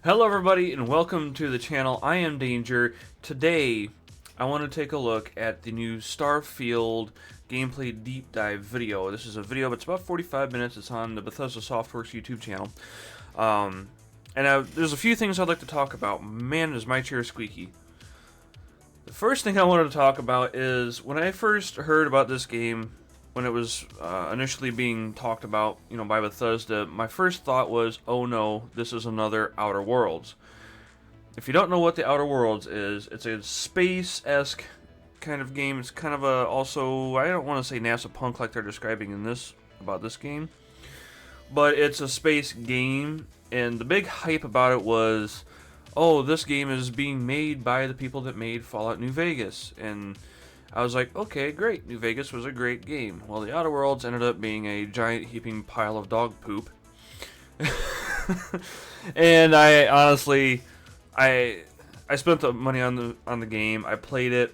Hello everybody and welcome to the channel. I am Dane-ger. Today I want to take a look at the new Starfield gameplay deep dive video. This is a video that's about 45 minutes. It's on the Bethesda Softworks YouTube channel. There's a few things I'd like to talk about. Man, is my chair squeaky. The first thing I wanted to talk about is when I first heard about this game, when it was initially being talked about, by Bethesda, my first thought was, oh no, this is another Outer Worlds. If you don't know what the Outer Worlds is, it's a space-esque kind of game. It's kind of also, I don't want to say NASA punk like they're describing about this game, but it's a space game, and the big hype about it was, oh, this game is being made by the people that made Fallout New Vegas, and I was like, okay, great. New Vegas was a great game. Well, the Outer Worlds ended up being a giant heaping pile of dog poop. And I honestly, I spent the money on the game. I played it.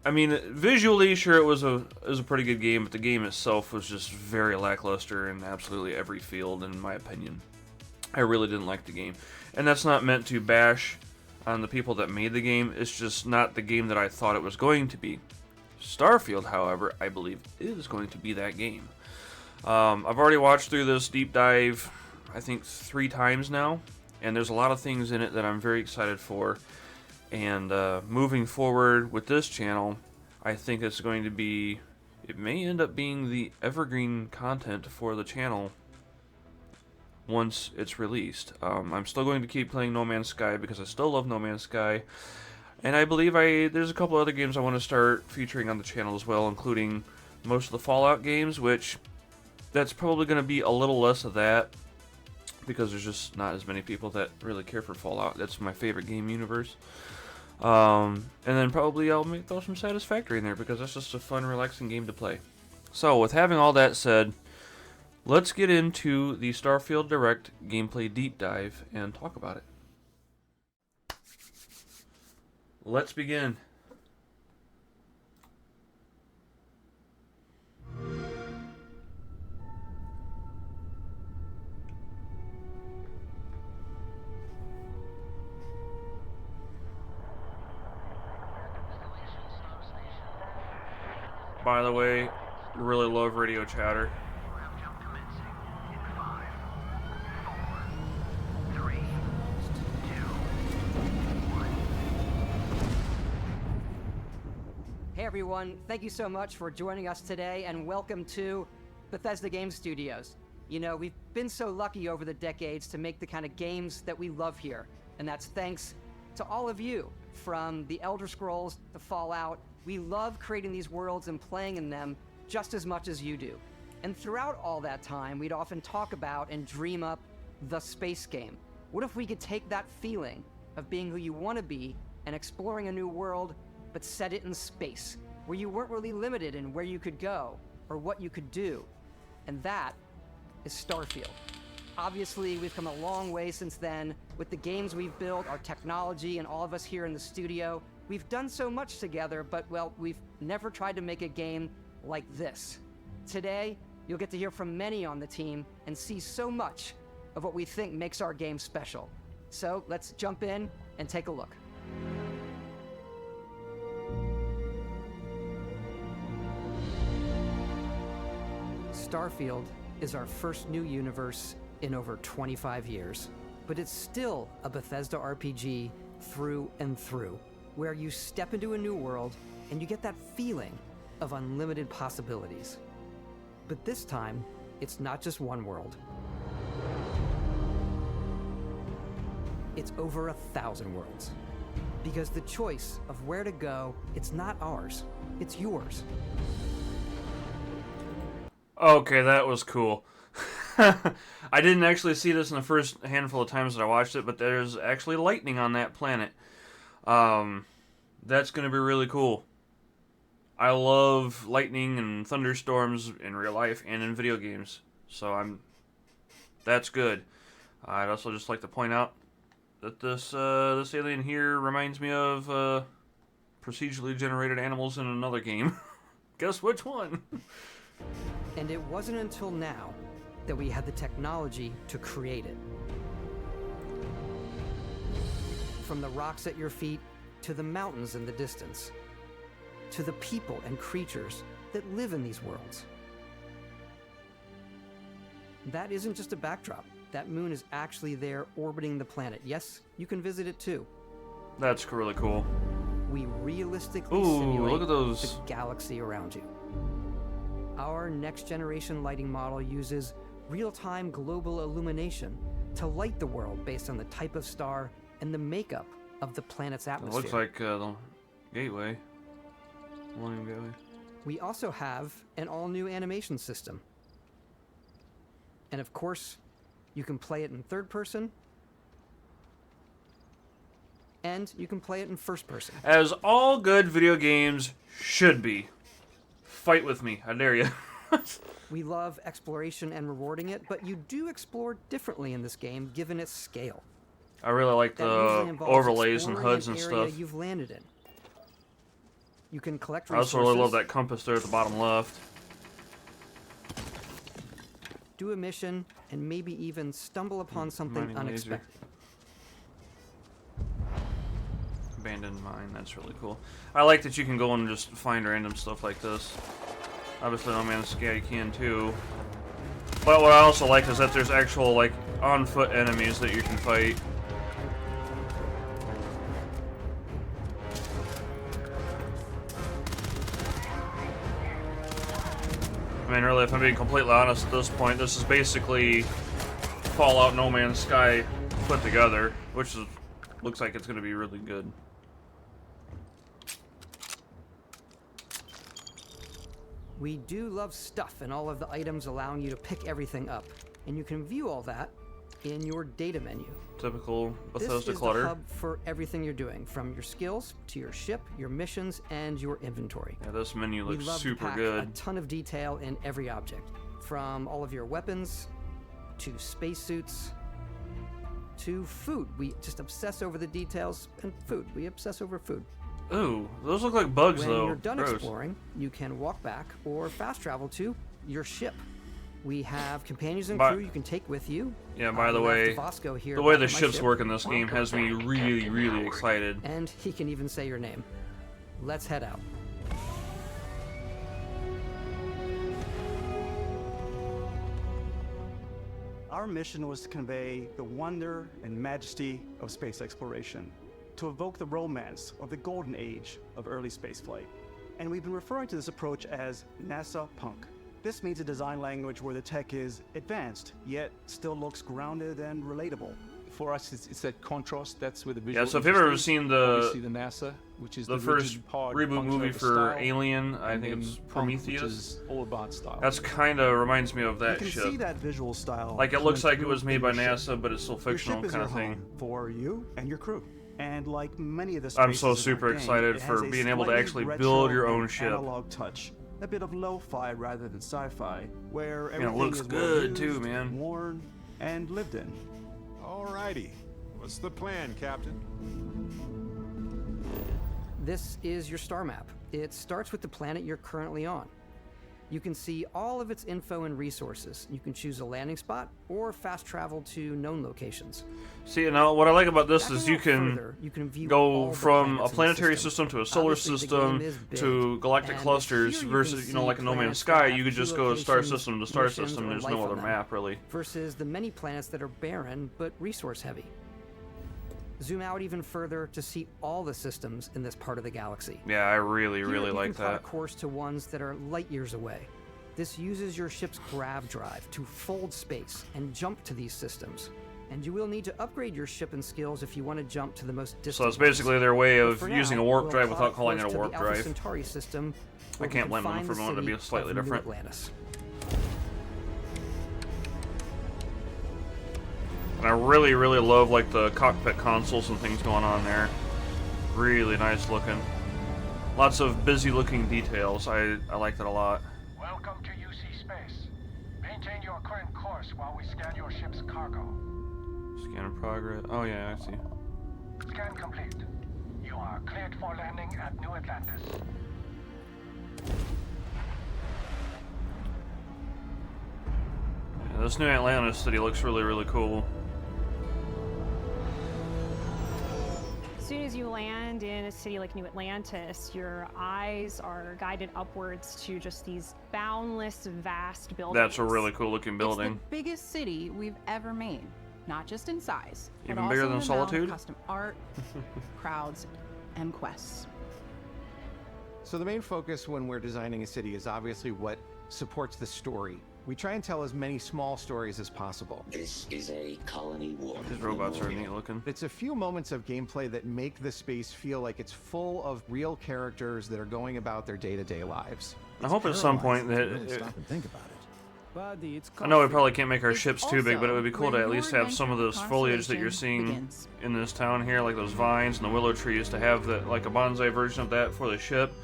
I mean, visually, sure, it was a pretty good game, but the game itself was just very lackluster in absolutely every field, in my opinion. I really didn't like the game, and that's not meant to bash on the people that made the game. It's just not the game that I thought it was going to be. Starfield, however, I believe is going to be that game. I've already watched through this deep dive, I think 3 times now, and there's a lot of things in it that I'm very excited for. And moving forward with this channel, I think it's going to be, it may end up being the evergreen content for the channel once it's released. I'm still going to keep playing No Man's Sky because I still love No Man's Sky, and I believe there's a couple other games I want to start featuring on the channel as well, including most of the Fallout games, which that's probably going to be a little less of that because there's just not as many people that really care for Fallout. That's my favorite game universe. And then probably I'll throw some Satisfactory in there because that's just a fun, relaxing game to play. So with having all that said, let's get into the Starfield Direct gameplay deep dive and talk about it. Let's begin. By the way, really love radio chatter. Hey everyone, thank you so much for joining us today and welcome to Bethesda Game Studios. You know, we've been so lucky over the decades to make the kind of games that we love here, and that's thanks to all of you. From the Elder Scrolls to Fallout, we love creating these worlds and playing in them just as much as you do. And throughout all that time, we'd often talk about and dream up the space game. What if we could take that feeling of being who you want to be and exploring a new world, but set it in space, where you weren't really limited in where you could go or what you could do? And that is Starfield. Obviously, we've come a long way since then with the games we've built, our technology, and all of us here in the studio. We've done so much together, but, well, we've never tried to make a game like this. Today, you'll get to hear from many on the team and see so much of what we think makes our game special. So let's jump in and take a look. Starfield is our first new universe in over 25 years, but it's still a Bethesda RPG through and through, where you step into a new world and you get that feeling of unlimited possibilities. But this time, it's not just one world. It's over 1,000 worlds. Because the choice of where to go, it's not ours, it's yours. Okay, that was cool. I didn't actually see this in the first handful of times that I watched it, but there's actually lightning on that planet. That's going to be really cool. I love lightning and thunderstorms in real life and in video games, so that's good. I'd also just like to point out that this alien here reminds me of procedurally generated animals in another game. Guess which one? And it wasn't until now that we had the technology to create it. From the rocks at your feet to the mountains in the distance, to the people and creatures that live in these worlds. That isn't just a backdrop. That moon is actually there orbiting the planet. Yes, you can visit it too. That's really cool. We realistically Ooh, simulate look at those. the galaxy around you. Our next generation lighting model uses real-time global illumination to light the world based on the type of star and the makeup of the planet's It atmosphere. looks like the Gateway. Millennium Gateway. We also have an all-new animation system. And of course, you can play it in third person, and you can play it in first person. As all good video games should be. Fight with me, I dare you. We love exploration and rewarding it, but you do explore differently in this game given its scale. I really like That usually the involves overlays and exploring HUDs an and area stuff. you've landed in. You can collect I resources. also really love that compass there at the bottom left. Do a mission, and maybe even stumble upon something Mining laser. unexpected. Abandoned mine, that's really cool. I like that you can go and just find random stuff like this. Obviously, No Man's Sky you can too. But what I also like is that there's actual, like, on-foot enemies that you can fight. I mean, really, if I'm being completely honest at this point, this is basically Fallout No Man's Sky put together, which is, looks like it's going to be really good. We do love stuff and all of the items allowing you to pick everything up, and you can view all that in your data menu. Typical This Bethesda is clutter. the hub for everything you're doing, from your skills to your ship, your missions, and your inventory. Yeah, this menu We looks love to super pack good. a ton of detail in every object, from all of your weapons to spacesuits to food. We just obsess over the details, and food. We obsess over food. Ooh, those look like bugs When though. you're done Gross. exploring, you can walk back or fast travel to your ship. We have companions and By- crew you can take with you. Yeah, by the We left way, Vasco here the way back the on my ships ship, work in this game has me really, really excited. and he can even say your name. Let's head out. Our mission was to convey the wonder and majesty of space exploration, to evoke the romance of the golden age of early spaceflight. And we've been referring to this approach as NASA Punk. This means a design language where the tech is advanced, yet still looks grounded and relatable. For us, it's that contrast. That's where the visual. Yeah, so if you've ever interest is. seen Obviously the NASA, which is the the first rigid, hard reboot punctuated movie for style, Alien, I and think then it's Punk, Prometheus. which is all about style. That's kind of reminds me of You that can ship. see that visual style. Like it looks coming like it through was made in by your NASA, ship. but it's still Your fictional ship is kind your of thing. home for you and your crew. And like many of the I'm so spaces in our super game, excited it has for a being able to slightly actually retro build your and own ship. Analog touch, a bit of lo-fi rather than sci-fi, where it everything looks is good too, well-used, man. worn, and lived in. Alrighty. What's the plan, Captain? This is your star map. It starts with the planet you're currently on. You can see all of its info and resources. You can choose a landing spot or fast travel to known locations. See, now what I like about this Backing is you out can further, you can view all go the from planets a in the planetary system to a solar Obviously, the system game is big, to galactic and clusters here you versus, can you know, see like a No Man's planets Sky, that you could have just go star locations, system to star missions, system. or There's life no on other them, map, really. versus the many planets that are barren but resource heavy. Zoom out even further to see all the systems in this part of the galaxy. Yeah, I really, Here, really you like can plot a that. course to ones that are light years away. This uses your ship's grav drive to fold space and jump to these systems. And you will need to upgrade your ship and skills if you want to jump to the most distant So it's ones. basically their way But of for using now, a warp we'll drive plot without calling it course a to warp the Alpha drive. Centauri system, where we can't can blame them find for the wanting to be city slightly of New different. Atlantis. And I really, really love like the cockpit consoles and things going on there. Really nice looking. Lots of busy looking details. I like that a lot. Welcome to UC Space. Maintain your current course while we scan your ship's cargo. Scan in progress. Oh yeah, I see. Scan complete. You are cleared for landing at New Atlantis. Yeah, this New Atlantis city looks really, really cool. soon as you land in a city like New Atlantis, your eyes are guided upwards to just these boundless, vast buildings. That's a really cool looking It's building. the biggest city we've ever made, not just in size, but Even also bigger in than the amount of Solitude? custom art, crowds, and quests. So the main focus when we're designing a city is obviously what supports the story. We try and tell as many small stories as possible. This is a colony war. These robots are neat looking. It's a few moments of gameplay that make the space feel like it's full of real characters that are going about their day-to-day lives. I hope at some point that Stop and think about it. Buddy, it's I know we probably can't make our It's ships too big, but it would be also cool to where at least your have some of this adventure foliage that you're constellation seeing begins. in this town here, like those vines and the willow trees, to have the, like a bonsai version of that for the ship.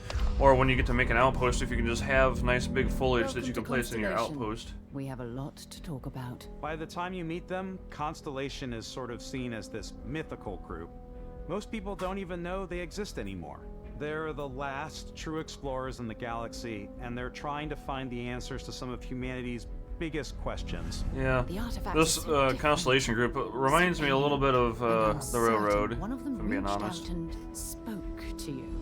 Or when you get to make an outpost, if you can just have nice big foliage that you can place in your outpost. We have a lot to talk about. By the time you meet them, Constellation is sort of seen as this mythical group. Most people don't even know they exist anymore. They're the last true explorers in the galaxy, and they're trying to find the answers to some of humanity's biggest questions. Yeah, The artifact this is so different. Constellation group reminds me a little bit of And I'm the certain Railroad, One of them if I'm being reached honest. out and spoke to you.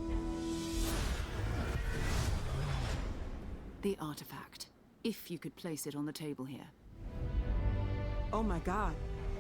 The artifact. If you could place it on the table here. Oh my god.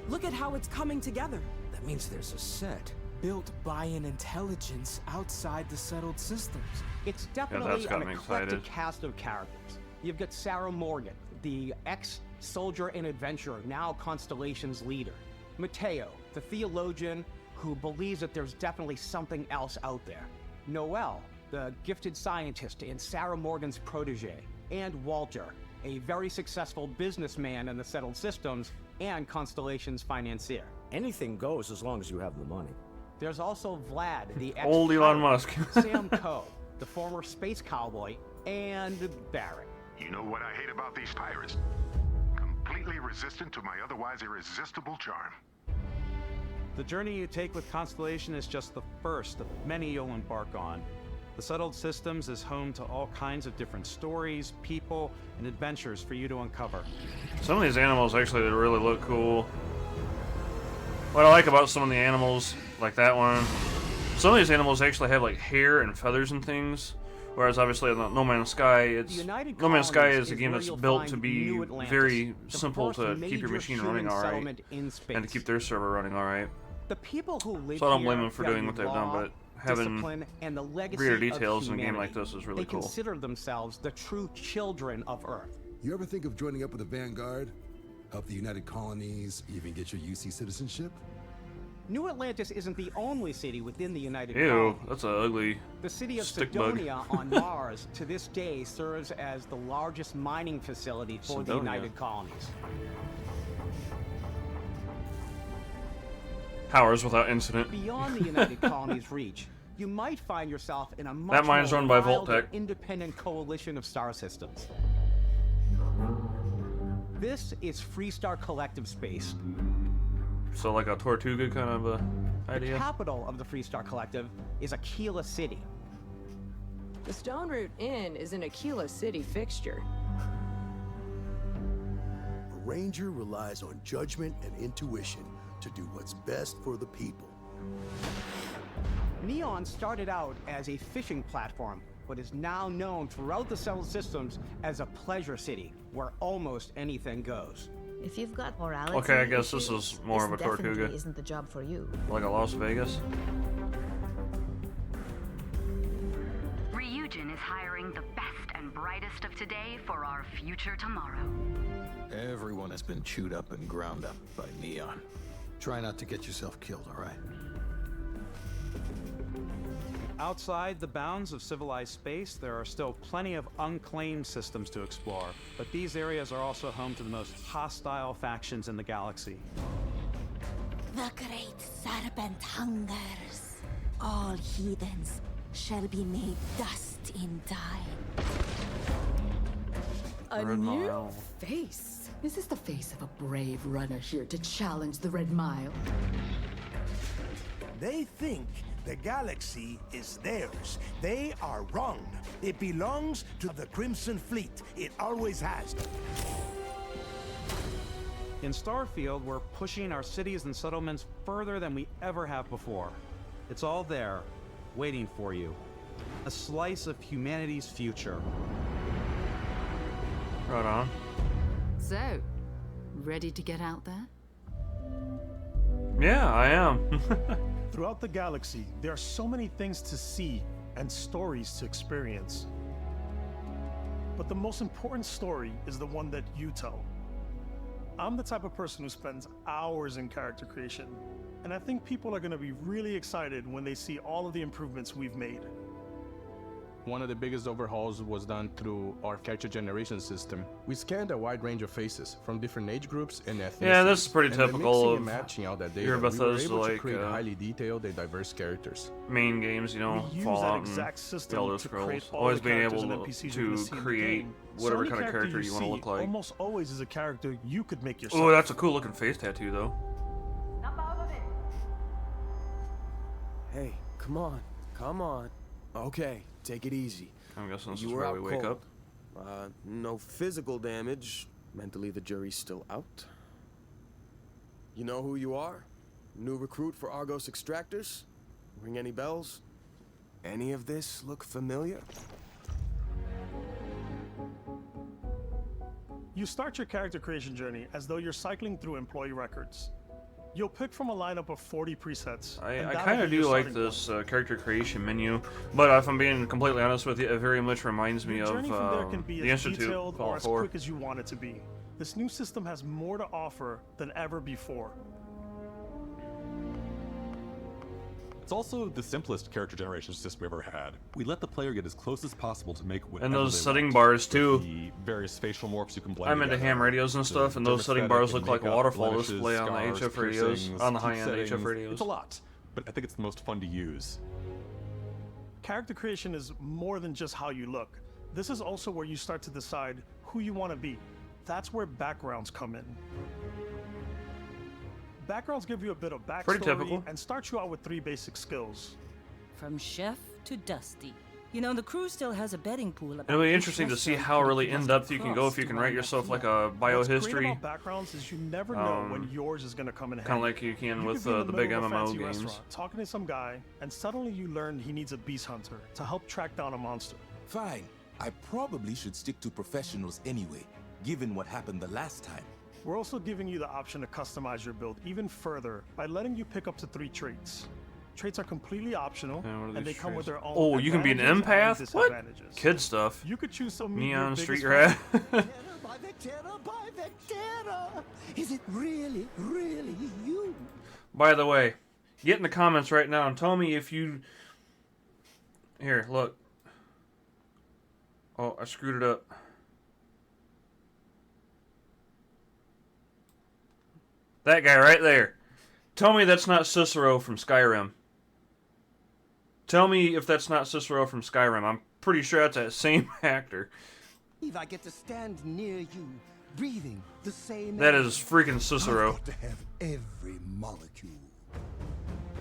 Look at how it's coming together. That means there's a set built by an intelligence outside the settled systems. It's that's definitely got an me eclectic excited. cast of characters. You've got Sarah Morgan, the ex-soldier and adventurer, now Constellation's leader. Mateo, the theologian who believes that there's definitely something else out there. Noel, the gifted scientist and Sarah Morgan's protege. And Walter, a very successful businessman in the settled systems and Constellation's financier. Anything goes as long as you have the money. There's also Vlad, the Old Elon ex-pirate, Musk. Sam Coe, the former space cowboy, and Barrett. You know what I hate about these pirates? Completely resistant to my otherwise irresistible charm. The journey you take with Constellation is just the first of many you'll embark on. The Settled Systems is home to all kinds of different stories, people, and adventures for you to uncover. Some of these animals actually they really look cool. What I like about some of the animals, like that one, some of these animals actually have like hair and feathers and things. Whereas obviously in No Man's Sky, it's United No Man's Sky Colonies is a is game where that's you'll built find to be New Atlantis, very the simple first to keep major your machine human running all right, settlement in space. and to keep their server running all right. The people who live So I don't blame here them for value doing what they've done, law, but having discipline, and the legacy greater of details in a game like humanity. this is really they cool. consider themselves the true children of Earth. You ever think of joining up with the Vanguard? Help the United Colonies, even get your UC citizenship? New Atlantis isn't the only city within the United Ew, Colonies. that's an ugly The city of stick bug. Sidonia on Mars to this day serves as the largest mining facility for the Sidonia. United Colonies. Powers without incident. Beyond the United Colonies' reach, you might find yourself in a much That mine's more run by wild Voltec. and independent coalition of star systems. This is Freestar Collective Space. So like a Tortuga kind of a The idea. capital of the Freestar Collective is Aquila City. The Stone Root Inn is an Aquila City fixture. A ranger relies on judgment and intuition to do what's best for the people. Neon started out as a fishing platform, but is now known throughout the settled systems as a pleasure city, where almost anything goes. If you've got morality, Okay, I guess this issues, is more of a this definitely Tortuga. isn't the job for you. Like a Las Vegas. Ryujin is hiring the best and brightest of today for our future tomorrow. Everyone has been chewed up and ground up by Neon. Try not to get yourself killed, all right? Outside the bounds of civilized space, there are still plenty of unclaimed systems to explore, but these areas are also home to the most hostile factions in the galaxy. The great serpent hungers. All heathens shall be made dust in time. A Red new Mile. face. Is this the face of a brave runner here to challenge the Red Mile? They think the galaxy is theirs. They are wrong. It belongs to the Crimson Fleet. It always has. In Starfield, we're pushing our cities and settlements further than we ever have before. It's all there, waiting for you. A slice of humanity's future. Right on. So, ready to get out there? Yeah, I am. Throughout the galaxy, there are so many things to see and stories to experience. But the most important story is the one that you tell. I'm the type of person who spends hours in character creation, and I think people are going to be really excited when they see all of the improvements we've made. One of the biggest overhauls was done through our character generation system. We scanned a wide range of faces from different age groups and ethnicities. Yeah, this is pretty and by typical mixing of and matching out that data, your we were Bethesda, able to like, create highly detailed and diverse characters. main games, you know, We use Fallout that and exact system Elder to create Scrolls. all Always the being characters able and NPCs you're to gonna see in the create game. whatever So any kind of character you want to see look like. almost always is a character you could make yourself. Oh, that's a cool looking face tattoo, though. Hey, come on, come on. Okay, take it easy. I'm guessing this You is were where out we wake cold. up. No physical damage. Mentally, the jury's still out. You know who you are? New recruit for Argos Extractors? Ring any bells? Any of this look familiar? You start your character creation journey as though you're cycling through employee records. You'll pick from a lineup of 40 presets. I kind of do like this character creation menu, but if I'm being completely honest with you, it very much reminds me Your of journey from there can be the as Institute, detailed or Fallout as 4. quick as you want it to be. This new system has more to offer than ever before. It's also the simplest character generation system we've ever had. We let the player get as close as possible to make whatever And those they setting want. bars too. The various facial morphs you can blend I'm into together. ham radios and The stuff, and those setting thermostatic bars and look like a makeup, waterfall blemishes, display on the scars, HF radios, piercings, on the heat high-end HF settings. radios. It's a lot, but I think it's the most fun to use. Character creation is more than just how you look. This is also where you start to decide who you want to be. That's where backgrounds come in. Backgrounds give you a bit of Pretty typical. backstory and start you out with 3 basic skills. From chef to Dusty. You know, the crew still has a betting pool about It'll be which interesting to see restaurant how would really give us in the depth you can go if crust you to can run write that yourself field. like a What's great biohistory, about backgrounds is you never know when yours is going to come in handy. kind of like you can You with could be in the big middle of a MMO fancy games. restaurant, talking to some guy, and suddenly you learn he needs a beast hunter to help track down a monster. Fine. I probably should stick to professionals anyway, given what happened the last time. We're also giving you the option to customize your build even further by letting you pick up to 3 traits. Traits are completely optional, Okay, what are and they these come with traits? their own Oh, you can be an advantages and empath? What? disadvantages. Kid stuff. You could choose some Neon your street biggest rat. By Vectera, by Vectera! Is it really, really you? By the way, get in the comments right now and tell me if you... Here, look. Oh, I screwed it up. That guy right there. Tell me that's not Cicero from Skyrim. Tell me if that's not Cicero from Skyrim. I'm pretty sure that's that same actor. If I get to stand near you, breathing the same That air. is freaking Cicero. I've got to have every molecule.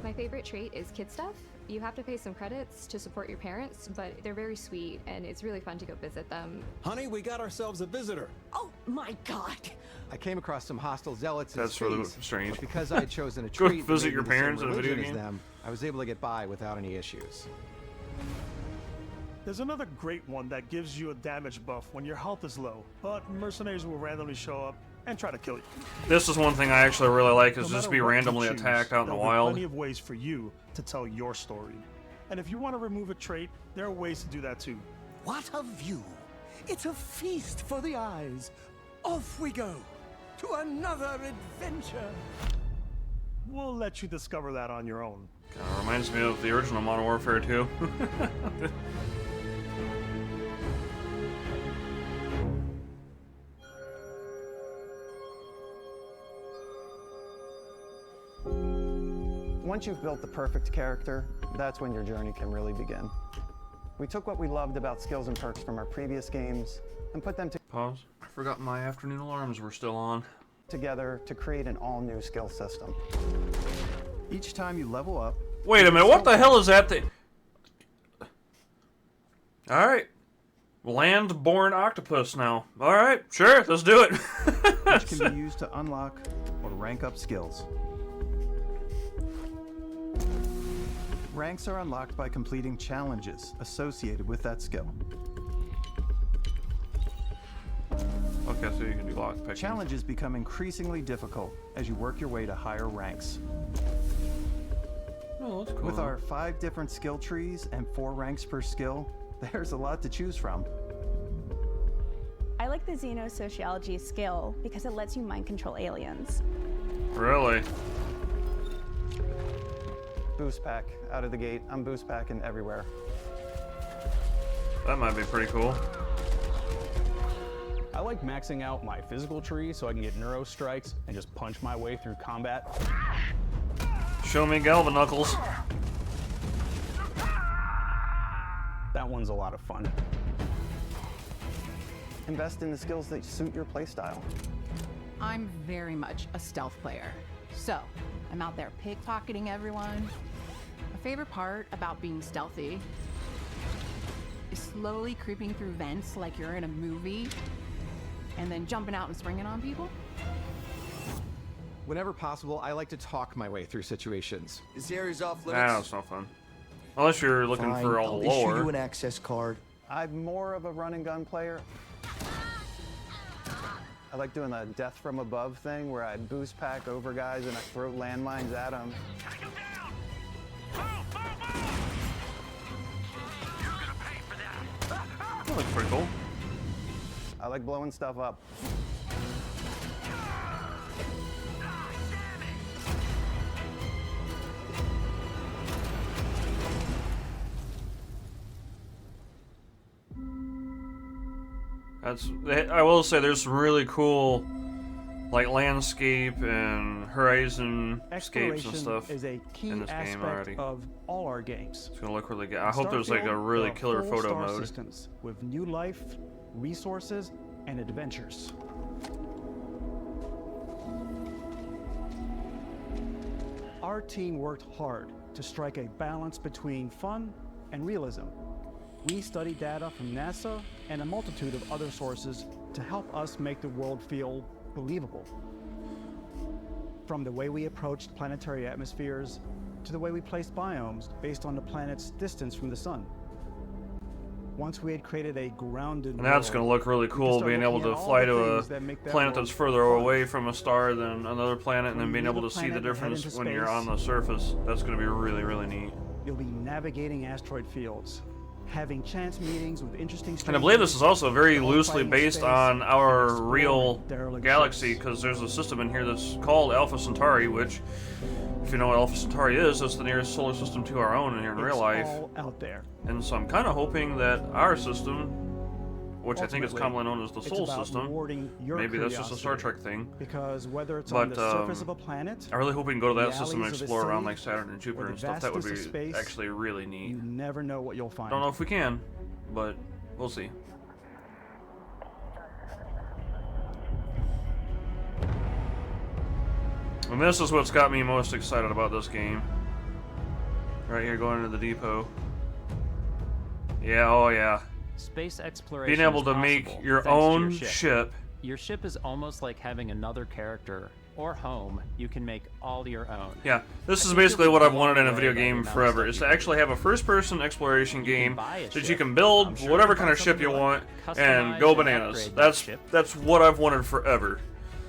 My favorite trait is kid stuff. You have to pay some credits to support your parents, but they're very sweet, and it's really fun to go visit them. Honey, we got ourselves a visitor. Oh my god! I came across some hostile zealots in That's space. really strange. But because I had chosen a Go treat that visit made your me the same parents in a video religion as game? them, I was able to get by without any issues. There's another great one that gives you a damage buff when your health is low, but mercenaries will randomly show up and try to kill you. This is one thing I actually really like, is No just matter be what you randomly choose, attacked out in the there'll be wild. plenty of ways for you to tell your story. And if you want to remove a trait, there are ways to do that too. What a view! It's a feast for the eyes. Off we go to another adventure. We'll let you discover that on your own. Kinda reminds me of the original Modern Warfare 2. Once you've built the perfect character, that's when your journey can really begin. We took what we loved about skills and perks from our previous games and put them Pause. I forgot my afternoon alarms were still on. together to create an all-new skill system. Each time you level up... Wait a minute, what the hell is that thing? Alright. Land-born octopus now. Alright, sure, let's do it. which can be used to unlock or rank up skills. Ranks are unlocked by completing challenges associated with that skill. Okay, so you can do lockpicking. Challenges become increasingly difficult as you work your way to higher ranks. Oh, that's cool. With our 5 different skill trees and 4 ranks per skill, there's a lot to choose from. I like the xenosociology skill because it lets you mind control aliens. Really? Boost pack out of the gate. I'm boost packing everywhere. That might be pretty cool. I like maxing out my physical tree so I can get neuro strikes and just punch my way through combat. Show me Galva Knuckles. That one's a lot of fun. Invest in the skills that suit your playstyle. I'm very much a stealth player. So, I'm out there pickpocketing everyone. My favorite part about being stealthy is slowly creeping through vents like you're in a movie, and then jumping out and springing on people. Whenever possible, I like to talk my way through situations. This area's off Nah, that's not fun. Unless you're looking Fine, for all the I'll issue lore. you an access card. I'm more of a run and gun player. I like doing the death from above thing where I boost pack over guys and I throw landmines at them. That looks pretty cool. I like blowing stuff up. I will say there's some really cool like landscape and horizon scapes and stuff is a key in this game already. of all our games. It's gonna look really good. I hope there's like a really killer photo star mode. Systems with new life, resources, and adventures. Our team worked hard to strike a balance between fun and realism. We studied data from NASA and a multitude of other sources to help us make the world feel believable. From the way we approached planetary atmospheres to the way we placed biomes based on the planet's distance from the sun. Once we had created a grounded And that's going to look really cool, being able to fly to a planet that's further away from a star than another planet, and then being able to see the difference when you're on the surface. That's going to be really, really neat. You'll be navigating asteroid fields, having chance meetings with interesting And I believe this is also very loosely based on our real galaxy, because there's a system in here that's called Alpha Centauri, which, if you know what Alpha Centauri is, it's the nearest solar system to our own here in real life. All out there. And so I'm kind of hoping that our system, which I think is Ultimately, commonly known as the it's Sol about system, rewarding your maybe that's just a Star curiosity. Trek thing. Because whether it's But on the surface of a planet, I really hope we can go to that the system and alleys of a explore around city, like Saturn and or Jupiter the and stuff. That would vastness be of space, actually really neat. you never know what you'll find. Don't know if we can, but we'll see. And this is what's got me most excited about this game. Right here, going into the depot. Yeah, oh yeah. Space exploration Being able is to make possible your thanks to own ship. ship. Your ship is almost like having another character or home you can make all your own. Yeah, this I is think basically you'll what be I've wanted in a blown video away by the game amount of forever, stuff is you to can actually have a first-person exploration game buy a that ship. you can build I'm sure whatever you kind of can ship you something want like and customize go and bananas. upgrade that ship. That's what I've wanted forever.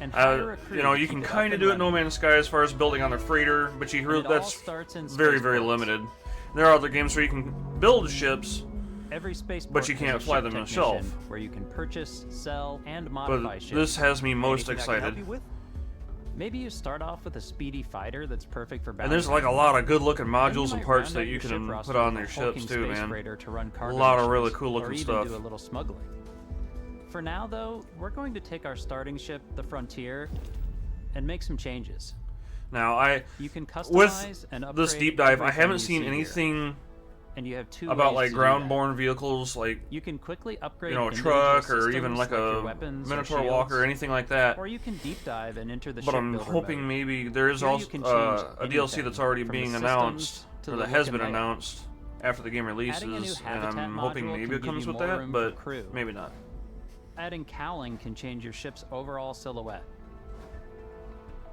And hire a You know, crew you to can keep it kind of up do it and in No Man's Sky as far as building on a freighter, but you really, it all that's starts in very, very spaceports. limited. There are other games where you can build ships, Every spaceport but you has can't a fly ship them technician yourself. where you can purchase, sell, and modify But ships. this has me most Anything I can help excited. you with? Maybe you start off with a speedy fighter that's perfect for And there's like a lot of good-looking modules and parts that you can put on their ships too, man. A lot of really cool-looking or even stuff. do a little smuggling. For now, though, we're going to take our starting ship, the Frontier, and make some changes. Now, You can customize with and this upgrade deep dive, I everything haven't you seen see here. anything And you have two about ways like to do that. ground-borne vehicles, like You can quickly upgrade a individual truck or even systems like your a weapons or Minotaur shields, walker or anything like that. Or you can deep dive and enter the But I'm shipbuilder hoping mode. maybe there is Here you also can change a DLC anything, that's already from being the announced, systems to or the that has look been and layout. announced after the game releases, Adding a new and habitat I'm hoping module maybe can it give comes you with more that, room for but crew. maybe not. Adding cowling can change your ship's overall silhouette.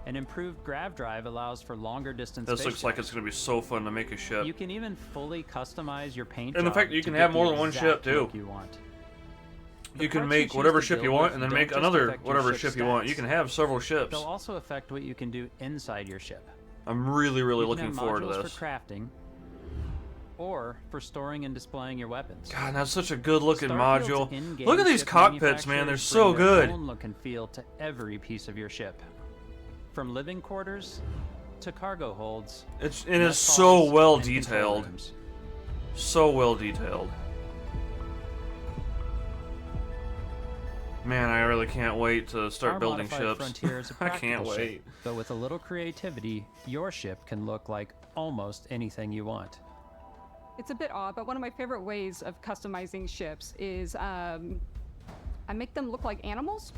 An improved grav drive allows for longer distance This looks like spaceships. it's going to be so fun to make a ship. You can even fully customize your paint And the job fact that you to can get have the more than one exact ship, too. look you want. The You can parts make choose whatever to ship you build want, with and then don't make just another affect your whatever ship's ship you want. stats. You can have several ships. They'll also affect what you can do inside your ship. I'm really, really You can looking have forward to modules this. for crafting, or for storing and displaying your weapons. God, that's such a good-looking Starfield's module. in-game Look at these ship cockpits, man. They're manufacturers so bring their good. own look and feel to every piece of your ship, from living quarters to cargo holds. It is mess so halls, well and control detailed. rooms. So well detailed. Man, I really can't wait to start Our building modified ships. Frontier is a I can't practical ship, wait. Though with a little creativity, your ship can look like almost anything you want. It's a bit odd, but one of my favorite ways of customizing ships is I make them look like animals.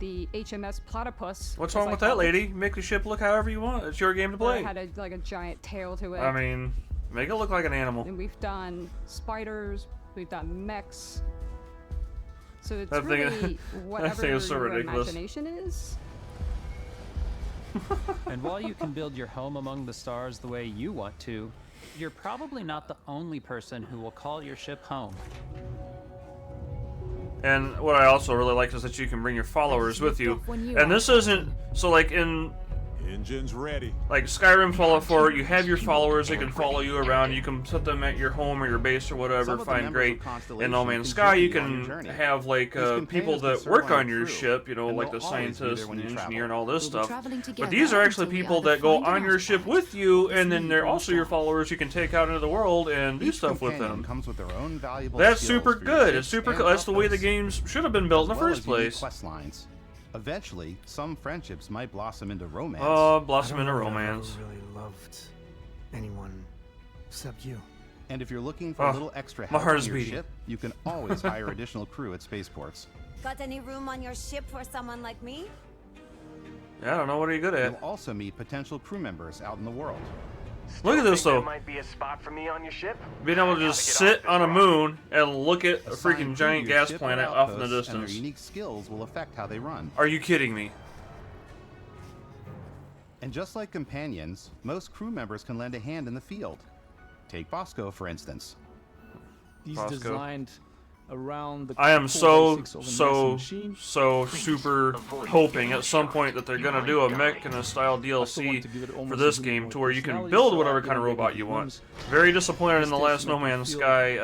The HMS Platypus. What's as wrong I with that, call it, lady? Make the ship look however you want. It's your game to where it play. had like a giant tail to it. I mean, make it look like an animal. And we've done spiders, we've done mechs. So it's That thing- really that whatever thing is so your ridiculous. imagination is. And while you can build your home among the stars the way you want to, you're probably not the only person who will call your ship home. And what I also really like is that you can bring your followers with you. And this isn't so like in Engines ready. like Skyrim Fallout 4, you have your followers, they can follow you around, you can put them at your home or your base or whatever, Some of the fine, members great. of Constellation In No Man's can Sky, you join you on can your journey. have like These people companions that can work serve on on your your ship, you know, and like the they'll always be scientist there when and you engineer travel. and all this We'll be stuff. traveling But together these are actually until we people either that go find an on your ship artifact with you, that's and then they're needed or also your found. followers you can take out into the world and do Each stuff with companion them. comes with their own valuable That's skills super for your good. ships It's super and cool. That's the way the outposts, games should have been built in the as well first as unique place. quest lines. Eventually, some friendships might blossom into romance. Oh, blossom into I don't know if I've romance. ever really loved anyone except you. And if you're looking for Oh, a little extra my help heart on is your beating. ship, you can always hire additional crew at spaceports. Got any room on your ship for someone like me? Yeah, I don't know. What are you good You'll at? also meet potential crew members out in the world. Look at this There though. might be a spot for me on your ship. Being able to just sit on a moon and look at a Assign freaking crew to giant your gas ship planet or off in the outposts, and their distance. unique skills will affect how they run. Are you kidding me? And just like companions, most crew members can lend a hand in the field. Take Bosco, for instance. He's Bosco. designed around the I am core so, basics of a so, massive machine. super hoping at some point that they're gonna do a Mechana style DLC for this game to where you can build whatever kind of robot you want. Very disappointed in the last No Man's Sky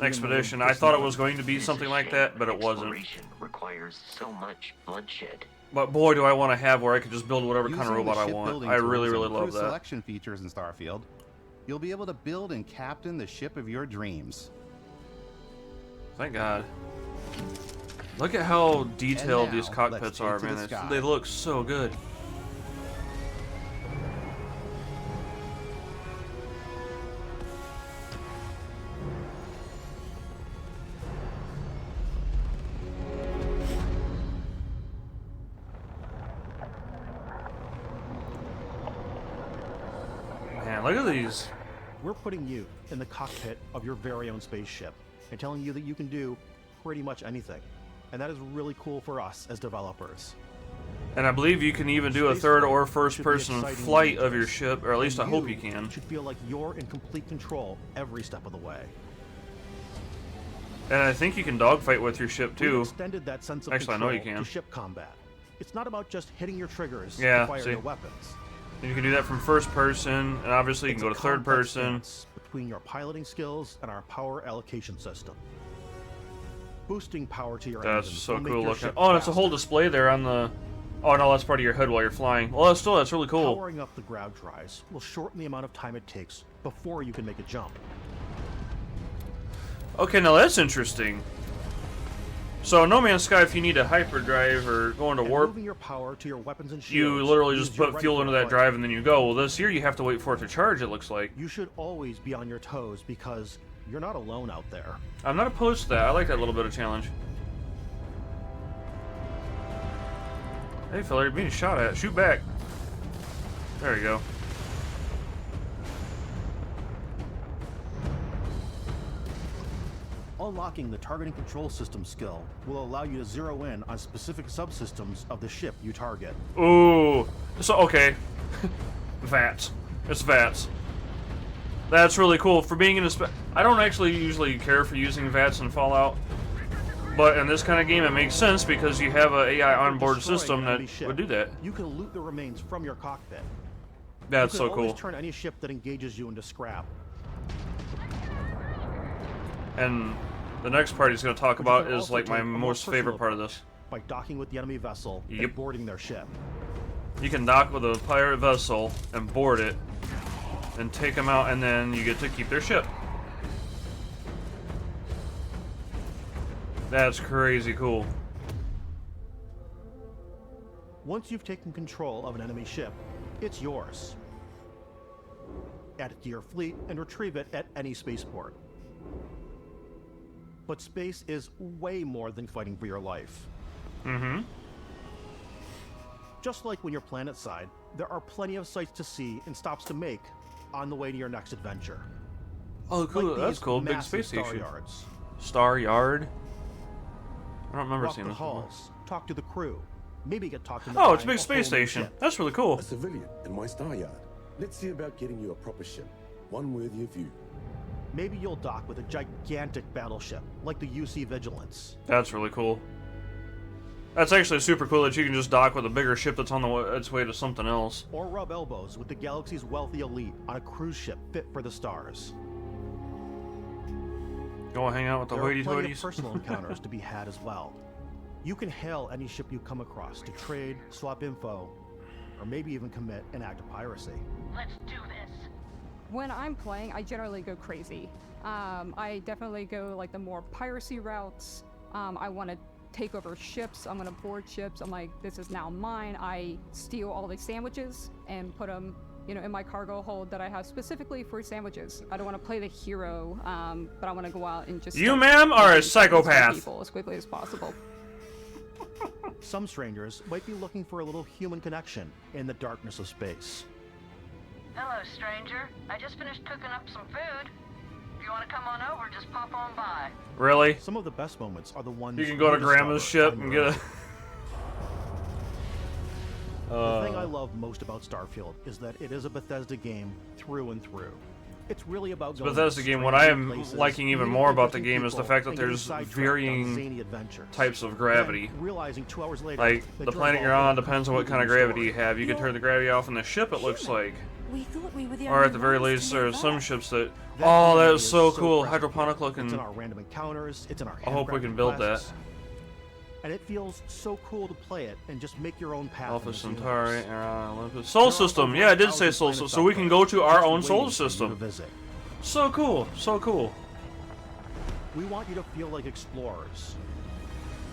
Expedition. I thought it was going to be something like that, but it wasn't. Requires so much bloodshed. But boy, do I want to have where I can just build whatever kind of Using the robot I shipbuilding want. I really, tools really and love crew that. selection features in Starfield, you'll be able to build and captain the ship of your dreams. Thank God. Look at how detailed now, these let's cockpits take are, to man. the sky. They look so good. Man, look at these. We're putting you in the cockpit of your very own spaceship and telling you that you can do pretty much anything. And that is really cool for us as developers. And I believe you can even do a third or first person flight of your ship, or at least I hope you can. Should feel like you're in complete control every step of the way. And I think you can dogfight with your ship We've too. extended that sense of Actually, I know control you can. to ship combat. It's not about just hitting your triggers Yeah, to fire see. your weapons. And you can do that from first person, and obviously you can go to third complex person. dance between your piloting skills and our power allocation system. Boosting power to your That's engines so will make cool your looking. ship Oh, and it's a faster. whole display there on the. Oh no, that's part of your HUD while you're flying. Well, that's really cool. Powering up the grav drives will shorten the amount of time it takes before you can make a jump. Okay, now that's interesting. So No Man's Sky, if you need a hyperdrive or go into And warp, moving your power to your weapons and shields you literally means just you're put ready fuel for into a that fight. drive and then you go. Well, this here you have to wait for it to charge, it looks like. You should always be on your toes because you're not alone out there. I'm not opposed to that. I like that little bit of challenge. Hey, fella, you're being shot at. Shoot back. There you go. Unlocking the targeting control system skill will allow you to zero in on specific subsystems of the ship you target. Ooh. So, okay. VATS. It's VATS. That's really cool. For being in a I don't actually usually care for using VATS in Fallout. But in this kind of game, it makes sense because you have an AI onboard system that would do that. You can loot the remains from your cockpit. That's you so can cool. always turn any ship that engages you into scrap. And the next part he's going to talk But you about can is also like my take a more most favorite personal part of this. By docking with the enemy vessel Yep. and boarding their ship. You can dock with a pirate vessel and board it and take them out, and then you get to keep their ship. That's crazy cool. Once you've taken control of an enemy ship, it's yours. Add it to your fleet and retrieve it at any spaceport. But space is way more than fighting for your life. Mm-hmm. Just like when you're planetside, there are plenty of sights to see and stops to make on the way to your next adventure. Oh, cool. Like That's these cool. Big massive space station. star yards. Star Yard? I don't remember Walk seeing the this before. halls, talk to the crew, maybe get talked into Oh, it's a buying big whole space new station. ship. That's really cool. A civilian in my star yard. Let's see about getting you a proper ship, one worthy of you. Maybe you'll dock with a gigantic battleship, like the UC Vigilance. That's really cool. That's actually super cool that you can just dock with a bigger ship that's on its way to something else. Or rub elbows with the galaxy's wealthy elite on a cruise ship fit for the stars. Go hang out with the There are plenty of hoity-toities. personal encounters to be had as well. You can hail any ship you come across to trade, swap info, or maybe even commit an act of piracy. Let's do this. When I'm playing, I generally go crazy. I definitely go like the more piracy routes. I want to take over ships. I'm going to board ships. I'm like, this is now mine. I steal all the sandwiches and put them, you know, in my cargo hold that I have specifically for sandwiches. I don't want to play the hero, but I want to go out and just... You, ma'am, are a psychopath. ...people as quickly as possible. Some strangers might be looking for a little human connection in the darkness of space. Hello, stranger. I just finished cooking up some food. If you want to come on over, just pop on by. Really? Some of the best moments are the ones You can go to discover Grandma's ship on and your get a... own. The thing I love most about Starfield is that it is a Bethesda game through and through. It's really about going Bethesda to game. What I strange am places, liking even meeting more about the interesting game is the people, fact that and getting there's sidetracked on varying zany adventures. types of Then, gravity. realizing 2 hours later, Like, that the you're planet you're involved on in a depends on what kind of completely gravity new you story. have. You can turn the gravity off on the ship, it looks like. We thought we were the Or only at the very ones least, to there are know some that. ships that... That Oh, community that's so cool. present. Hydroponic looking. It's in our random encounters, it's in our I hope we handcrafted can build that. quests, and it feels so cool to play it and just make your own path. Alpha in this Centauri, universe. Olympus. Solar system. Yeah, I did say solar system. So we can go to our own solar system. So cool. So cool. We want you to feel like explorers.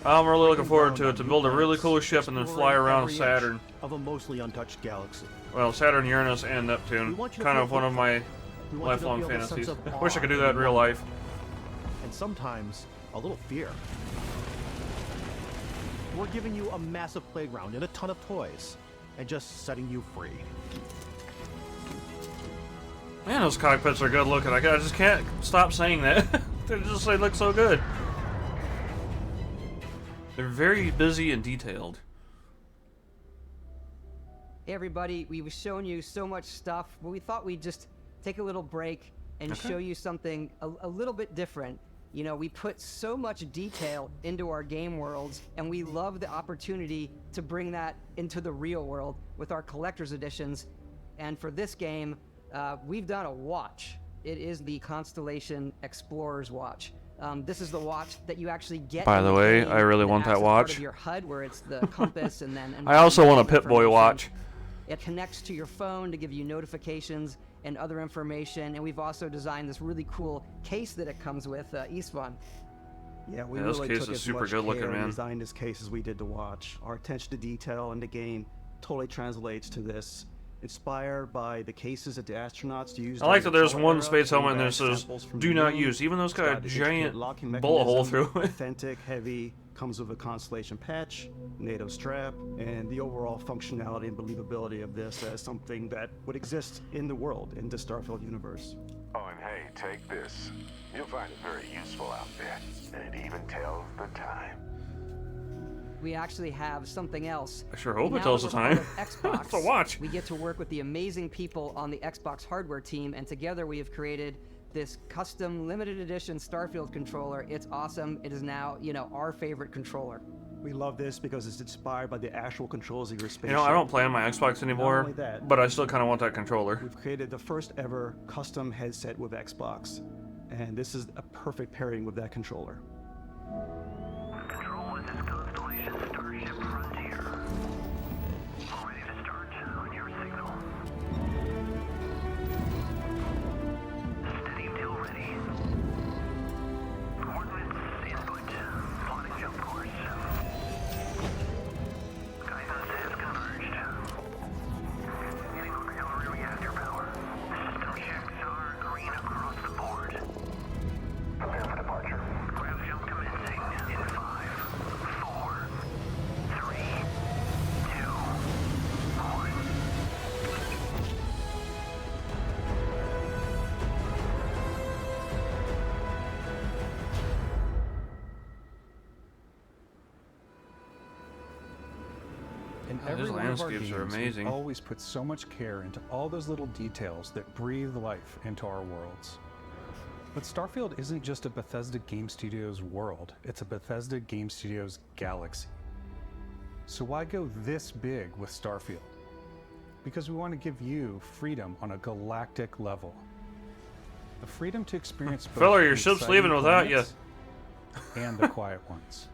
I'm really looking forward to it, to build a really cool ship and then fly around Every inch Saturn. of a mostly untouched galaxy. Well, Saturn, Uranus, and Neptune. We want you to Kind feel of one of my We want you to lifelong feel this fantasies. sense of Wish I awe could do that in and real wonder. life. And sometimes a little fear. We're giving you a massive playground and a ton of toys, and just setting you free. Man, those cockpits are good looking. I just can't stop saying that. They look so good. They're very busy and detailed. Hey everybody, we were showing you so much stuff, but we thought we'd just take a little break and Okay. show you something a little bit different. You know, we put so much detail into our game worlds, and we love the opportunity to bring that into the real world with our collector's editions. And for this game, we've done a watch. It is the Constellation Explorer's Watch. This is the watch that you actually get. By in the way, game I really that want that acts as part watch. of your HUD, where it's the compass and then. I also want a environmental Pip-Boy information. watch. It connects to your phone to give you notifications and other information, and we've also designed this really cool case that it comes with, Istvan. Yeah, we Yeah, this really case took is as super much good looking, care in man. designing this case as we did to watch. Our attention to detail in the game totally translates to this. Inspired by the cases that the astronauts used. I like during that there's the Apollo one era, space came helmet and back it says, samples from "Do the not moon. use," even though it's got a got the intricate giant locking bullet hole mechanism, through it. Authentic, heavy, comes with a Constellation patch, NATO strap, and the overall functionality and believability of this as something that would exist in the world, in the Starfield universe. Oh, and hey, take this. You'll find it very useful out there, and it even tells the time. We actually have something else. I sure hope it Now tells that the we're time. part of Xbox, So watch. We get to work with the amazing people on the Xbox hardware team, and together we have created this custom limited edition Starfield controller. It's awesome. It is now, you know, our favorite controller. We love this because it's inspired by the actual controls of your spaceship. You know, I don't play on my Xbox Not anymore, only that, but I still kind of want that controller. We've created the first ever custom headset with Xbox, and this is a perfect pairing with that controller. Control, this is Constellation Starship Frontier. All ready to start on your signal. Steady till ready. Coordinates input. Plotting jump course. Guidance has converged. Getting auxiliary reactor power. System checks are green across the board. Prepare for departure. Grab jump commencing in 5, 4, 3, 2, 1. In Oh, every those one of our landscapes are games, amazing. we always put so much care into all those little details that breathe life into our worlds. But Starfield isn't just a Bethesda Game Studios world, it's a Bethesda Game Studios galaxy. So why go this big with Starfield? Because we want to give you freedom on a galactic level. The freedom to experience both Fella, your the ship's exciting leaving without you. planets and the quiet ones.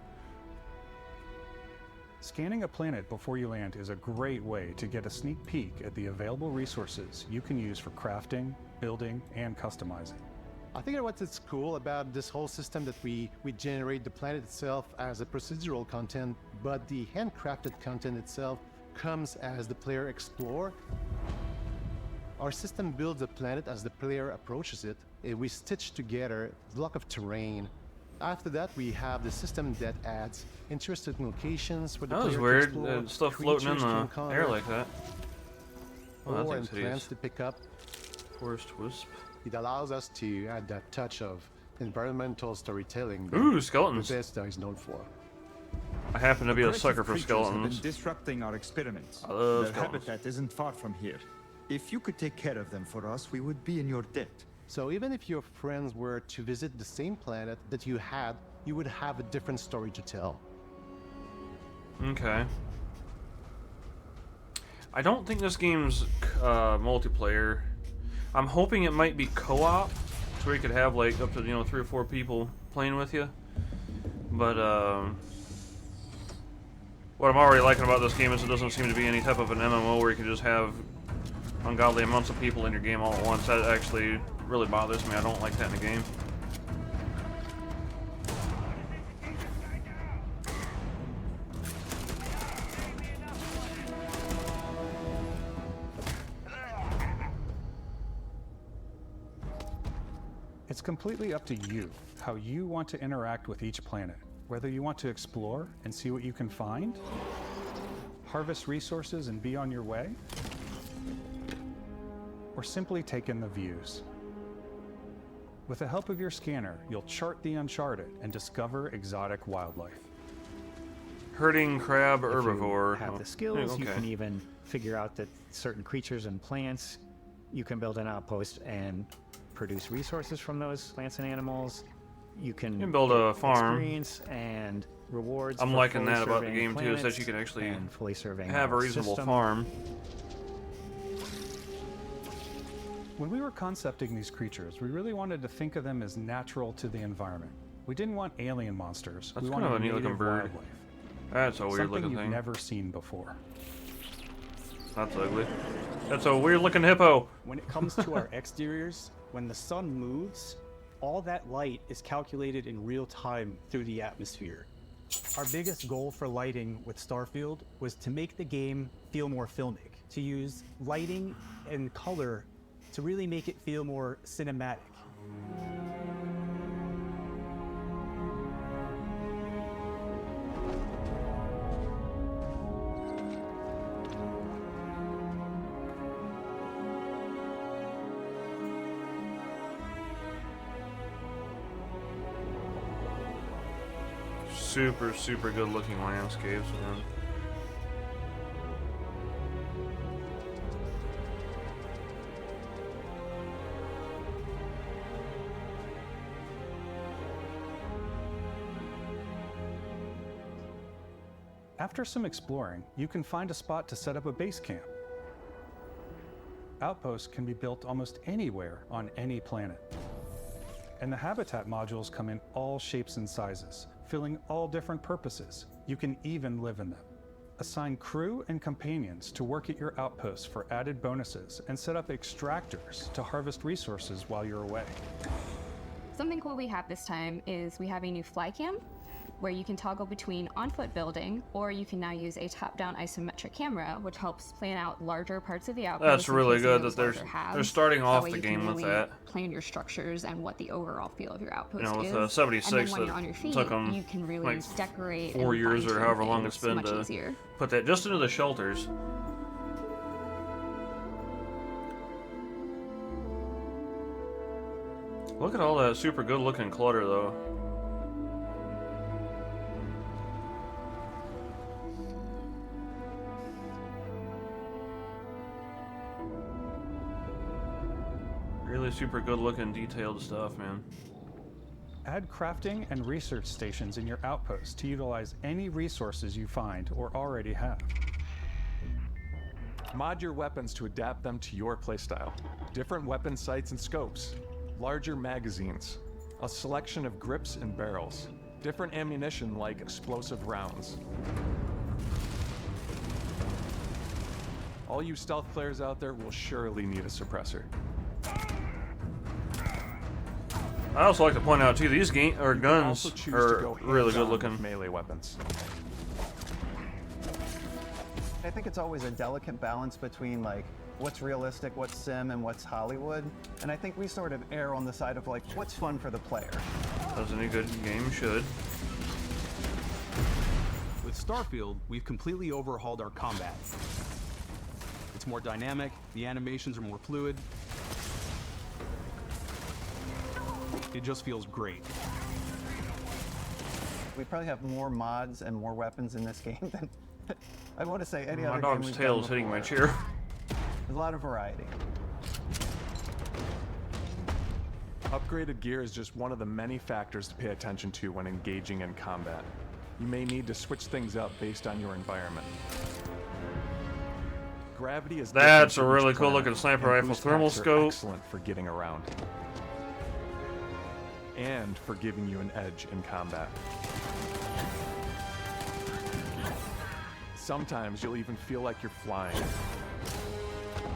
Scanning a planet before you land is a great way to get a sneak peek at the available resources you can use for crafting, building, and customizing. I think what's cool about this whole system that we generate the planet itself as a procedural content, but the handcrafted content itself comes as the player explore. Our system builds a planet as the player approaches it. We stitch together a block of terrain. After that, we have the system that adds interesting locations for the That was player weird. to explore, Stuff floating in creatures to the encounter, air like that. Oh, that or thing's and plants hideous. to pick up. Forest wisp. It allows us to add that touch of environmental storytelling that Ooh, skeletons. Bethesda is known for. I happen to be a Aggressive sucker for creatures have skeletons. been disrupting our experiments. I love Their skeletons. habitat isn't far from here. If you could take care of them for us, we would be in your debt. So even if your friends were to visit the same planet that you had, you would have a different story to tell. Okay. I don't think this game's multiplayer. I'm hoping it might be co-op, so you could have like up to 3 or 4 people playing with you. But what I'm already liking about this game is it doesn't seem to be any type of an MMO where you can just have ungodly amounts of people in your game all at once. That actually really bothers me. I don't like that in a game. It's completely up to you how you want to interact with each planet, whether you want to explore and see what you can find, harvest resources and be on your way, or simply take in the views. With the help of your scanner, you'll chart the uncharted and discover exotic wildlife. Herding crab If herbivore. you have Oh, the skills, you okay. can even figure out that certain creatures and plants, you can build an outpost and produce resources from those plants and animals. You can build a get farm. experience and rewards. I'm for liking fully that about the surveying game too, is that planets you can actually and fully surveying have a our reasonable system. farm. When we were concepting these creatures, we really wanted to think of them as natural to the environment. We didn't want alien monsters. That's we kind wanted of a neat looking native bird. wildlife. That's a weird Something looking you've thing. never seen before. That's ugly. That's a weird looking hippo. When it comes to our exteriors, when the sun moves, all that light is calculated in real time through the atmosphere. Our biggest goal for lighting with Starfield was to make the game feel more filmic, to use lighting and color to really make it feel more cinematic. super, super good looking landscapes, man. After some exploring, you can find a spot to set up a base camp. Outposts can be built almost anywhere on any planet. And the habitat modules come in all shapes and sizes, filling all different purposes. You can even live in them. Assign crew and companions to work at your outposts for added bonuses and set up extractors to harvest resources while you're away. Something cool we have this time is we have a new fly cam where you can toggle between on-foot building, or you can now use a top-down isometric camera, which helps plan out larger parts of the outpost. That's really good that they're starting off the game with that. Plan your structures and what the overall feel of your outpost You know, with is. 76, and then when you're on your feet, took them you can really like decorate 4 and years or fine-tune however long it's things been much to easier. put that just into the shelters. Look at all that super good looking clutter though. Really super good looking detailed stuff, man. Add crafting and research stations in your outposts to utilize any resources you find or already have. Mod your weapons to adapt them to your playstyle. Different weapon sights and scopes, larger magazines, a selection of grips and barrels, different ammunition like explosive rounds. All you stealth players out there will surely need a suppressor. I also like to point out too, these guns are really good looking. Melee weapons. I think it's always a delicate balance between like what's realistic, what's sim, and what's Hollywood. And I think we sort of err on the side of like what's fun for the player. As any good game should. With Starfield, we've completely overhauled our combat. It's more dynamic, the animations are more fluid. It just feels great. We probably have more mods and more weapons in this game than I want to say any My other game dog's we've tail done is hitting my before. chair. There's a lot of variety. Upgraded gear is just one of the many factors to pay attention to when engaging in combat. You may need to switch things up based on your environment. Gravity is That's a different for really each cool planet, looking sniper and rifle boost thermal packs are scope. excellent for getting around. And for giving you an edge in combat. Sometimes you'll even feel like you're flying.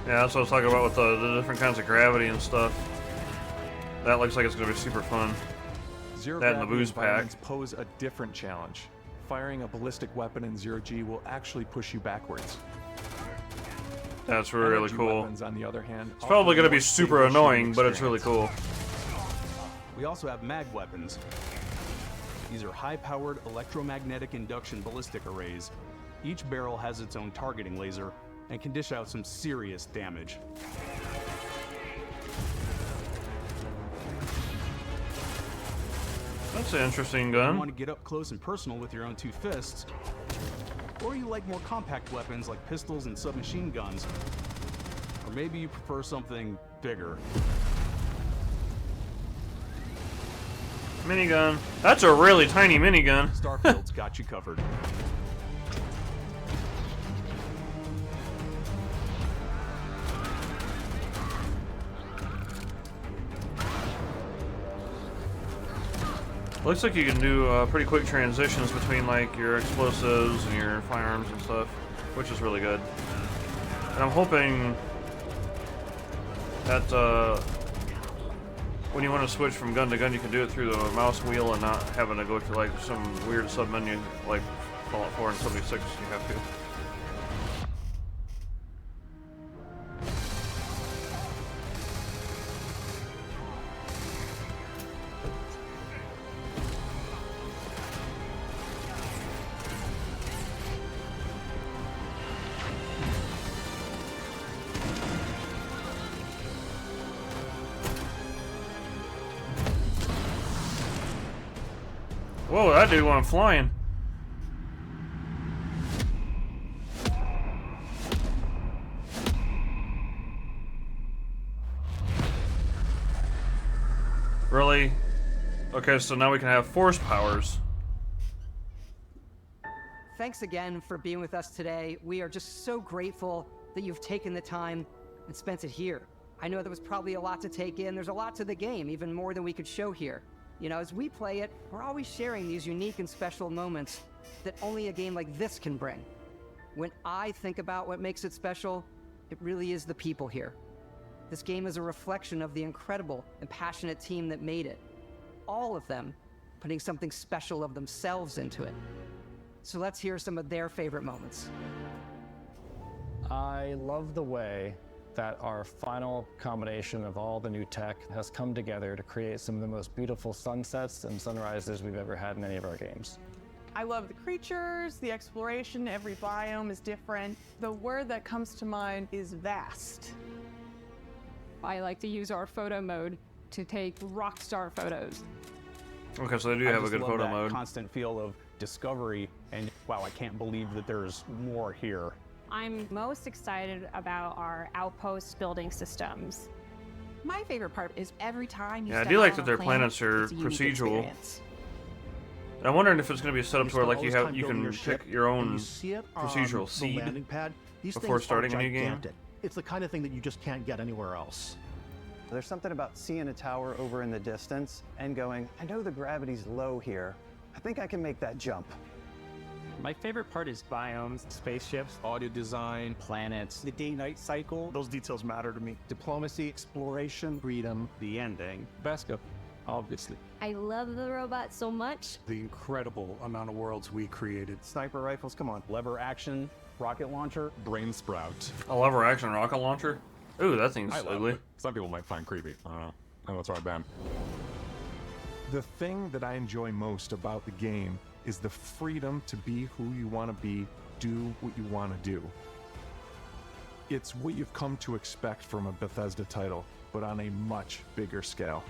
Yeah, that's what I was talking about with the different kinds of gravity and stuff. That looks like it's going to be super fun. Zero That and the gravity booze pack. environments pose a different challenge. Firing a ballistic weapon in 0G will actually push you backwards. That's really Energy cool. weapons, on the other hand, It's probably offer going to more be super stable shooting annoying, but it's really cool. We also have mag weapons. These are high-powered electromagnetic induction ballistic arrays. Each barrel has its own targeting laser and can dish out some serious damage. That's an interesting You gun. want to get up close and personal with your own two fists, or you like more compact weapons like pistols and submachine guns, or maybe you prefer something bigger. Minigun. That's a really tiny minigun. Starfield's got you covered. Looks like you can do pretty quick transitions between like your explosives and your firearms and stuff, which is really good. And I'm hoping that when you want to switch from gun to gun, you can do it through the mouse wheel and not having to go to like some weird sub-menu like Fallout 4 and 76 you have to. Whoa, that dude went flying. Really? Okay, so now we can have force powers. Thanks again for being with us today. We are just so grateful that you've taken the time and spent it here. I know there was probably a lot to take in. There's a lot to the game, even more than we could show here. You know, as we play it, we're always sharing these unique and special moments that only a game like this can bring. When I think about what makes it special, it really is the people here. This game is a reflection of the incredible and passionate team that made it. All of them putting something special of themselves into it. So let's hear some of their favorite moments. I love the way that our final combination of all the new tech has come together to create some of the most beautiful sunsets and sunrises we've ever had in any of our games. I love the creatures, the exploration, every biome is different. The word that comes to mind is vast. I like to use our photo mode to take rock star photos. Okay, so they do I have a just good love photo that mode. constant feel of discovery and wow, I can't believe that there's more here. I'm most excited about our outpost building systems. My favorite part is every time you Yeah, I step do like out that on their a planet, planets are it's a unique procedural. experience. And I'm wondering if it's going to be set up to where like you spend all have this you time building can your ship, pick your and own you see it on procedural the seed landing pad. These before things starting are a new game. gigantic. It's the kind of thing that you just can't get anywhere else. There's something about seeing a tower over in the distance and going, I know the gravity's low here. I think I can make that jump. My favorite part is biomes, spaceships, audio design, planets, the day-night cycle, Those details matter to me. diplomacy, exploration, freedom, the ending. Vasco, obviously. I love the robot so much. The incredible amount of worlds we created. Sniper rifles, come on. lever action, rocket launcher. Brain sprout. A lever action rocket launcher? Ooh, that thing's I love ugly. it. Some people might find creepy. I don't know. I know it's right, Ben. The thing that I enjoy most about the game is the freedom to be who you want to be, do what you want to do. It's what you've come to expect from a Bethesda title, but on a much bigger scale.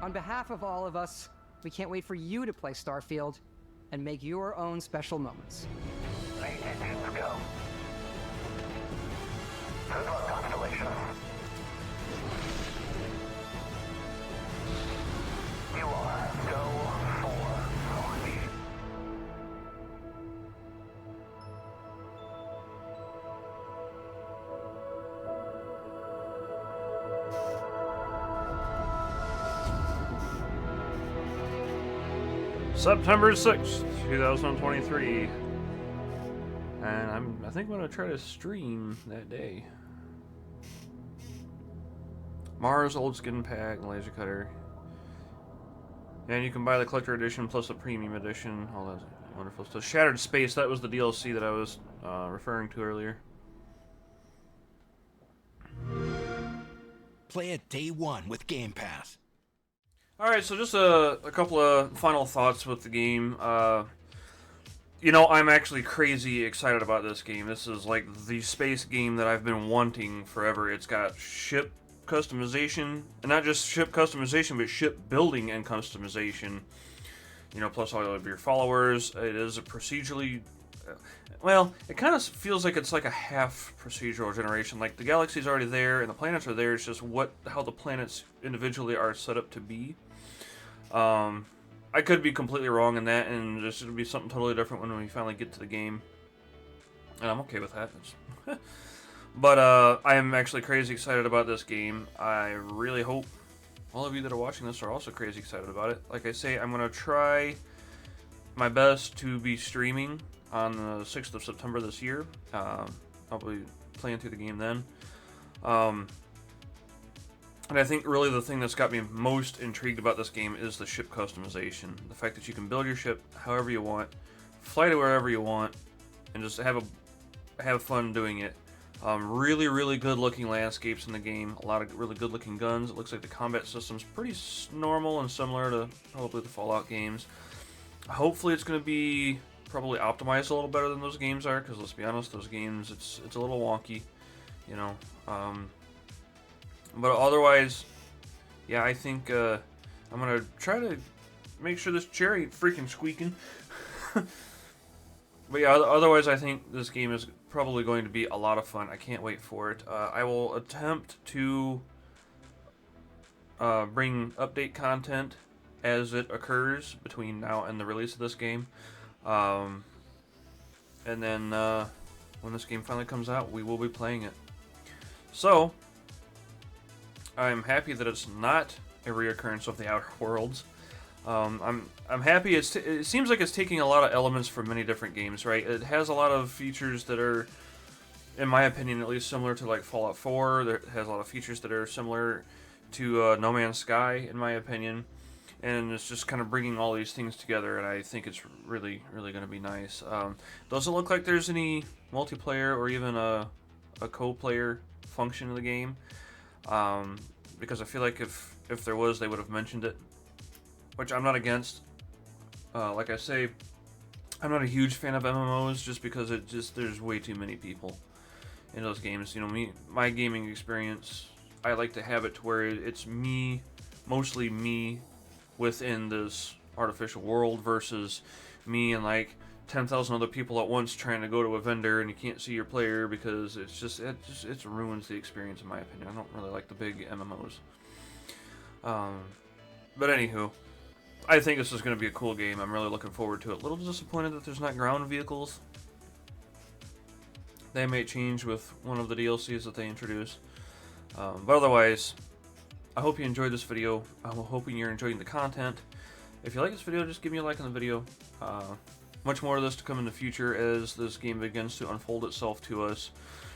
On behalf of all of us, we can't wait for you to play Starfield and make your own special moments. Let's go. Good luck, Constellation. You are go for launch. September 6th, 2023. And I think I'm gonna try to stream that day. Mars old skin pack and laser cutter. And you can buy the collector edition plus the premium edition. All that wonderful stuff. Shattered Space, that was the DLC that I was referring to earlier. Play it day one with Game Pass. Alright, so just a couple of final thoughts with the game. You know, I'm actually crazy excited about this game. This is like the space game that I've been wanting forever. It's got ship customization, and not just ship customization, but ship building and customization. You know, plus all of your followers. It is a procedurally... well, it kind of feels like it's like a half procedural generation. Like, the galaxy's already there, and the planets are there. It's just how the planets individually are set up to be. I could be completely wrong in that, and this would be something totally different when we finally get to the game. And I'm okay with that. But I am actually crazy excited about this game. I really hope all of you that are watching this are also crazy excited about it. Like I say, I'm going to try my best to be streaming on the 6th of September this year. I'll be playing through the game then. And I think really the thing that's got me most intrigued about this game is the ship customization. The fact that you can build your ship however you want, fly to wherever you want, and just have fun doing it. Really, really good looking landscapes in the game. A lot of really good looking guns. It looks like the combat system's pretty normal and similar to probably the Fallout games. Hopefully it's going to be probably optimized a little better than those games are, because let's be honest, those games, it's a little wonky, you know. But otherwise, yeah, I think I'm gonna try to make sure this chair ain't freaking squeaking. But yeah, otherwise I think this game is probably going to be a lot of fun. I can't wait for it. I will attempt to bring update content as it occurs between now and the release of this game. And then when this game finally comes out, we will be playing it. So, I'm happy that it's not a reoccurrence of the Outer Worlds. I'm happy. It seems like it's taking a lot of elements from many different games, right? It has a lot of features that are, in my opinion, at least similar to like Fallout 4. It has a lot of features that are similar to No Man's Sky, in my opinion. And it's just kind of bringing all these things together, and I think it's really, really going to be nice. Doesn't look like there's any multiplayer or even a co-player function in the game, because I feel like if there was, they would have mentioned it, which I'm not against. Like I say, I'm not a huge fan of MMOs just because there's way too many people in those games. You know, my gaming experience, I like to have it to where it's me, mostly me, within this artificial world versus me and like 10,000 other people at once trying to go to a vendor and you can't see your player because it ruins the experience, in my opinion. I don't really like the big MMOs. But anywho, I think this is going to be a cool game. I'm really looking forward to it. A little disappointed that there's not ground vehicles. They may change with one of the DLCs that they introduce. But otherwise, I hope you enjoyed this video. I'm hoping you're enjoying the content. If you like this video, just give me a like on the video. Much more of this to come in the future as this game begins to unfold itself to us.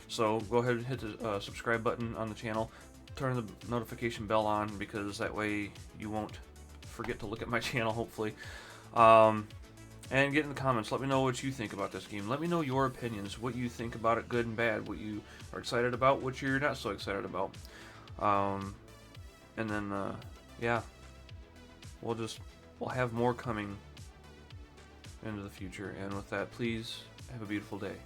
So go ahead and hit the subscribe button on the channel. Turn the notification bell on because that way you won't forget to look at my channel, hopefully. And get in the comments. Let me know what you think about this game. Let me know your opinions, what you think about it, good and bad, what you are excited about, what you're not so excited about. And then, yeah, we'll have more coming into the future. And with that, please have a beautiful day.